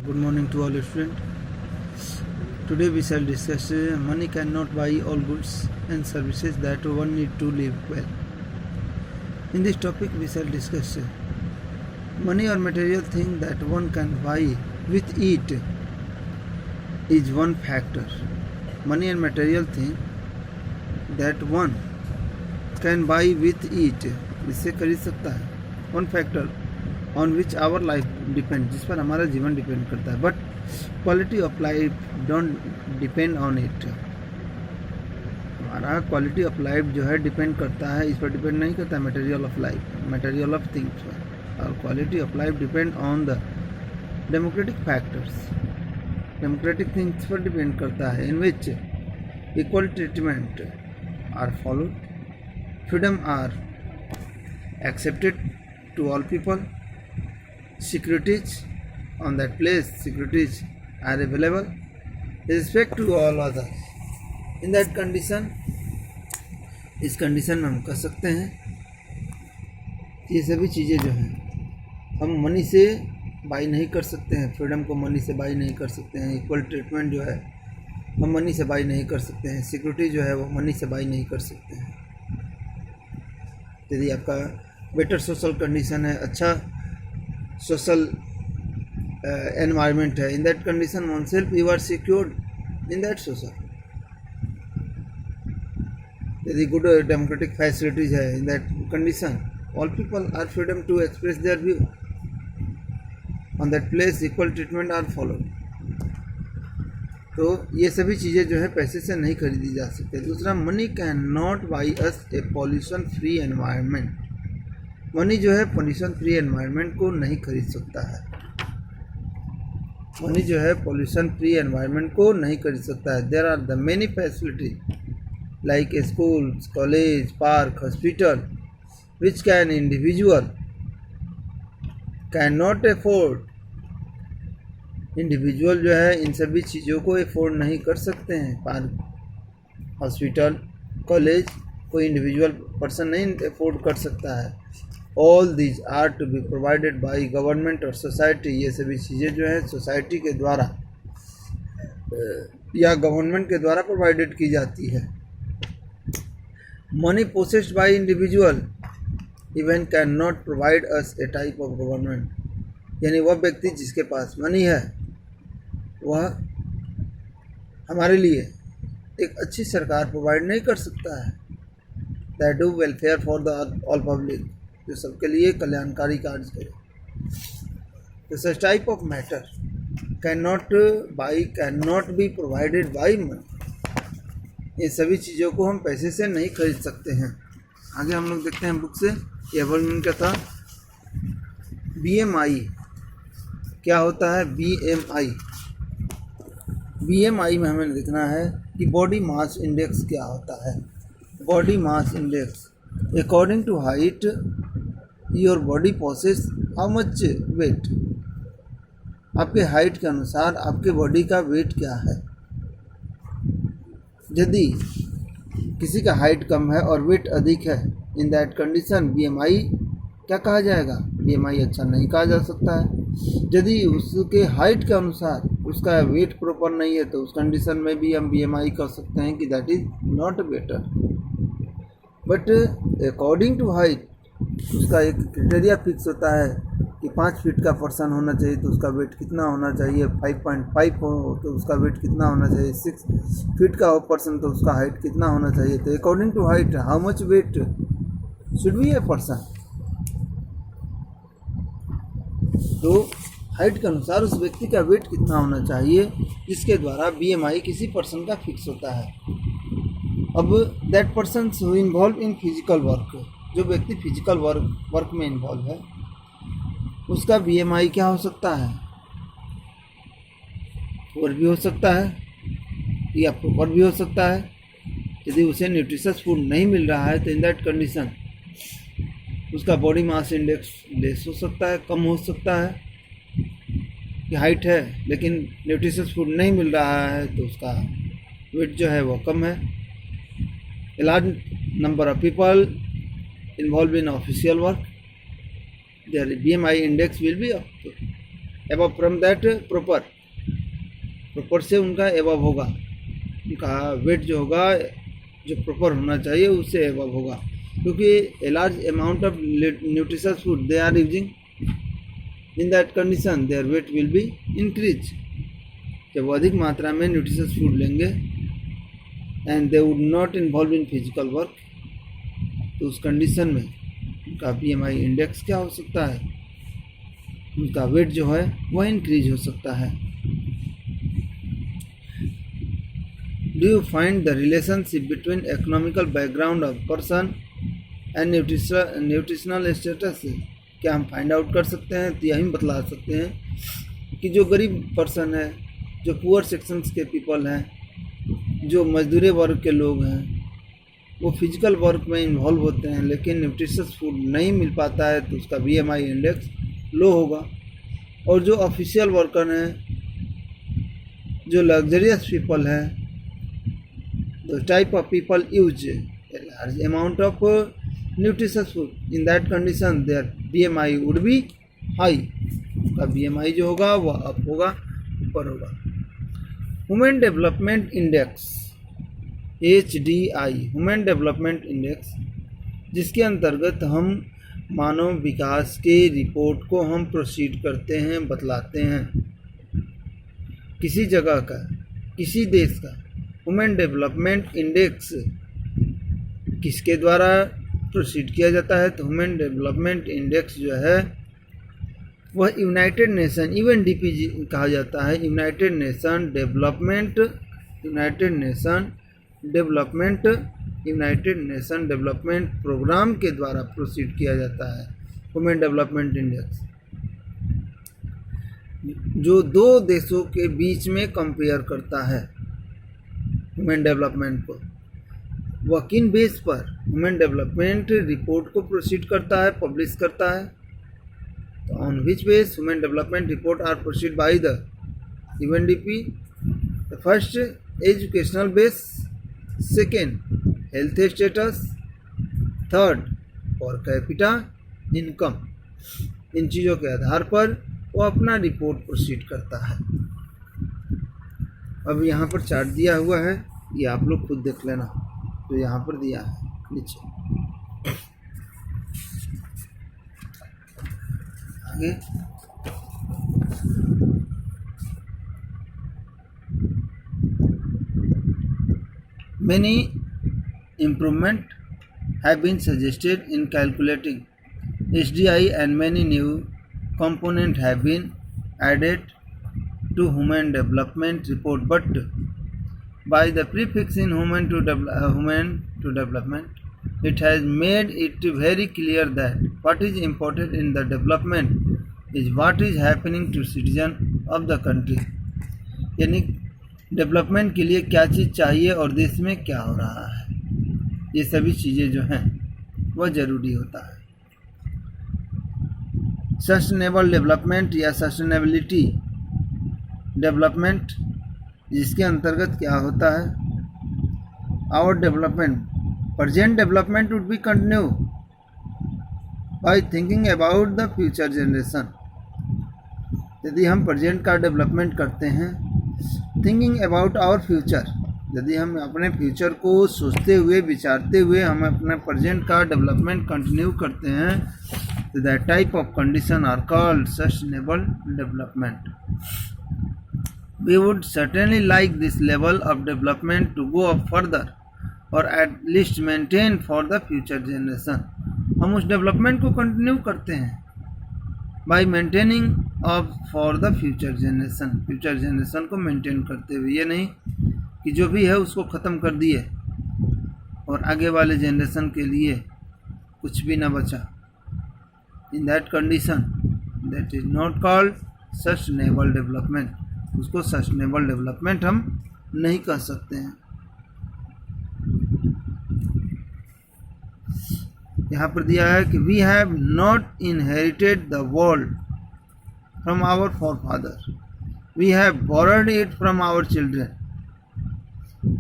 Good morning to all your students. Today we shall discuss money cannot buy all goods and services that one need to live well. In this topic we shall discuss money or material thing that one can buy with it is one factor. Money and material thing that one can buy with it, इससे खरीद सकता है. One factor on which our life depends, जिस पर हमारा जीवन depend करता है. But quality of life don't depend on it. हमारा क्वालिटी ऑफ लाइफ जो है डिपेंड करता है, इस पर डिपेंड नहीं करता है material of life, material of things पर. और quality of life depend on the democratic factors, democratic things पर डिपेंड करता है, in which equal treatment are followed, freedom are accepted to all people, securities on that place, securities are available, respect to all others. In that condition, इस condition में हम कह सकते हैं ये सभी चीज़ें जो हैं हम मनी से बाई नहीं कर सकते हैं. फ्रीडम को मनी से बाई नहीं कर सकते हैं. इक्वल ट्रीटमेंट जो है हम मनी से बाई नहीं कर सकते हैं. सिक्योरिटी जो है वो मनी से बाई नहीं कर सकते हैं. यदि आपका बेटर सोशल कंडीशन है, अच्छा सोशल एनवायरनमेंट है, in that condition one self you are secured in that social. यदि गुड डेमोक्रेटिक फैसिलिटीज है, in that condition all people are freedom to express their view. On that place equal treatment are followed. तो ये सभी चीज़ें जो है पैसे से नहीं खरीदी जा सकती. दूसरा, money can not by us A pollution free environment. Money जो है पॉल्यूशन फ्री एनवायरनमेंट को नहीं खरीद सकता है. मनी जो है पॉल्यूशन फ्री एनवायरनमेंट को नहीं खरीद सकता है. There are the many facility like schools, college, park, hospital which can individual can not afford. Individual जो है इन सभी चीज़ों को अफोर्ड नहीं कर सकते हैं. पार्क, हॉस्पिटल, कॉलेज कोई इंडिविजुअल पर्सन नहीं अफोर्ड कर सकता है. All these are to be provided by government और सोसाइटी. ये सभी चीज़ें जो है सोसाइटी के द्वारा या गवर्नमेंट के द्वारा प्रोवाइडेड की जाती है. Money possessed by individual even can not provide us A type of government. यानी वह व्यक्ति जिसके पास मनी है वह हमारे लिए एक अच्छी सरकार प्रोवाइड नहीं कर सकता है. That do welfare for the all public, जो सबके लिए कल्याणकारी कार्य करे. तो such type of matter can not be provided by money. ये सभी चीज़ों को हम पैसे से नहीं खरीद सकते हैं. आगे हम लोग देखते हैं बुक से. ये वर्णन क्या था. BMI क्या होता है. BMI में हमें देखना है कि बॉडी मास इंडेक्स क्या होता है. Body mass index, according to height your body possess how much weight. आपके हाइट के अनुसार आपके बॉडी का वेट क्या है. यदि किसी का हाइट कम है और वेट अधिक है, इन दैट कंडीशन BMI क्या कहा जाएगा. BMI अच्छा नहीं कहा जा सकता है. यदि उसके हाइट के अनुसार उसका वेट प्रॉपर नहीं है तो उस कंडीशन में भी हम BMI कह सकते हैं कि that is not better. But according to height उसका एक क्राइटेरिया फिक्स होता है कि 5 फीट का पर्सन होना चाहिए तो उसका वेट कितना होना चाहिए. 5.5 हो तो उसका वेट कितना होना चाहिए. 6 फीट का हो पर्सन तो उसका हाइट कितना होना चाहिए. तो according to height how much weight should be a person. तो हाइट के अनुसार उस व्यक्ति का वेट कितना होना चाहिए जिसके द्वारा BMI किसी पर्सन का फिक्स होता है. अब that person who involve in physical work, जो व्यक्ति फिजिकल वर्क में इन्वॉल्व है उसका BMI क्या हो सकता है. पुअर भी हो सकता है या प्रॉपर भी हो सकता है. यदि उसे न्यूट्रिशियस फूड नहीं मिल रहा है तो इन दैट कंडीशन उसका बॉडी मास इंडेक्स लेस हो सकता है, कम हो सकता है. कि हाइट है लेकिन न्यूट्रिशियस फूड नहीं मिल रहा है तो उसका वेट जो है वो कम है. A large number of people involved in official work, their BMI index will be up. Above from that proper, proper से उनका एबव होगा, उनका वेट जो होगा जो प्रॉपर होना चाहिए उससे एबव होगा, क्योंकि a large amount of nutritious food they are using, in that condition their weight will be increase. जब वो अधिक मात्रा में न्यूट्रिशियस फूड लेंगे and they would not involve in physical work, तो उस कंडीशन में उनका BMI इंडेक्स क्या हो सकता है, उनका वेट जो है वह इंक्रीज हो सकता है। Do you find the relationship between economical background of person and nutritional status? क्या हम फाइंड आउट कर सकते हैं, तो यही बतला सकते हैं कि जो गरीब पर्सन है, जो पुअर सेक्शंस के पीपल हैं, जो मजदूरी वर्ग के लोग हैं, वो फिजिकल वर्क में इन्वॉल्व होते हैं लेकिन न्यूट्रिशियस फूड नहीं मिल पाता है, तो उसका BMI इंडेक्स लो होगा। और जो ऑफिशियल वर्कर हैं, जो लग्जरियस पीपल हैं, the type of people use a large amount of nutritious food, in that condition their BMI would be high, का BMI जो होगा वह अप होगा, ऊपर होगा। Human development index HDI, human development index, जिसके अंतर्गत हम मानव विकास के रिपोर्ट को हम प्रोसीड करते हैं, बतलाते हैं। किसी जगह का, किसी देश का ह्यूमन डेवलपमेंट इंडेक्स किसके द्वारा प्रोसीड किया जाता है, तो ह्यूमन डेवलपमेंट इंडेक्स जो है वह यूनाइटेड नेशन UNDP कहा जाता है, यूनाइटेड नेशन डेवलपमेंट प्रोग्राम के द्वारा प्रोसीड किया जाता है। ह्यूमन डेवलपमेंट इंडेक्स जो दो देशों के बीच में कंपेयर करता है ह्यूमन डेवलपमेंट को, वह किन बेस पर ह्यूमन डेवलपमेंट रिपोर्ट को प्रोसीड करता है, पब्लिश करता है, तो on which base human development report are proceed by the UNDP? The first educational base, second health status, third per capita income. इन चीज़ों के आधार पर वो अपना रिपोर्ट प्रोसीड करता है। अब यहाँ पर चार्ट दिया हुआ है, ये आप लोग खुद देख लेना, तो यहाँ पर दिया है नीचे। आगे many improvement have been suggested in calculating HDI and many new components have been added to human development report, but by the prefixing human to development, it has made it very clear that what is important in the development is what is happening to citizen of the country, यानी development के लिए क्या चीज़ चाहिए और देश में क्या हो रहा है, ये सभी चीज़ें जो हैं वह ज़रूरी होता है। सस्टेनेबल डेवलपमेंट या सस्टेनेबिलिटी डेवलपमेंट, जिसके अंतर्गत क्या होता है, our development, present development would be continue by thinking about the future generation. यदि हम प्रेजेंट का डेवलपमेंट करते हैं, थिंकिंग अबाउट आवर फ्यूचर, यदि हम अपने फ्यूचर को सोचते हुए, विचारते हुए हम अपने प्रेजेंट का डेवलपमेंट कंटिन्यू करते हैं, तो that type of condition are called sustainable development. We would certainly like this level of development to go up further और at least maintain for the future generation. हम उस डेवलपमेंट को continue करते हैं by maintaining of for the future generation को maintain करते हुए, ये नहीं कि जो भी है उसको ख़त्म कर दिए और आगे वाले जनरेशन के लिए कुछ भी ना बचा। इन that condition that is not called sustainable development, उसको सस्टेनेबल डेवलपमेंट हम नहीं कह सकते हैं। यहाँ पर दिया है कि we have not inherited the world from our forefather, we have borrowed it from our children,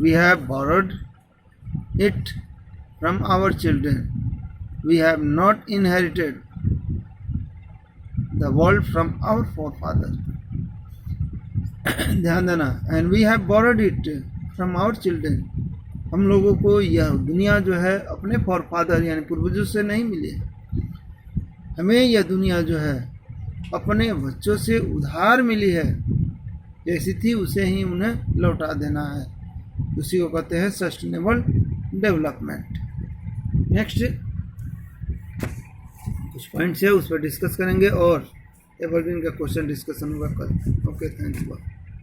we have borrowed it from our children, we have not inherited the world from our forefather, ध्यान देना, and we have borrowed it from our children, हम लोगों को यह दुनिया जो है अपने फोरफादर यानी पूर्वजों से नहीं मिली, हमें यह दुनिया जो है अपने बच्चों से उधार मिली है, जैसी थी उसे ही उन्हें लौटा देना है, उसी को कहते हैं सस्टेनेबल डेवलपमेंट। नेक्स्ट कुछ पॉइंट्स है उस पर डिस्कस करेंगे और एवरग्रीन का क्वेश्चन डिस्कशन होगा कल। Okay, thank you.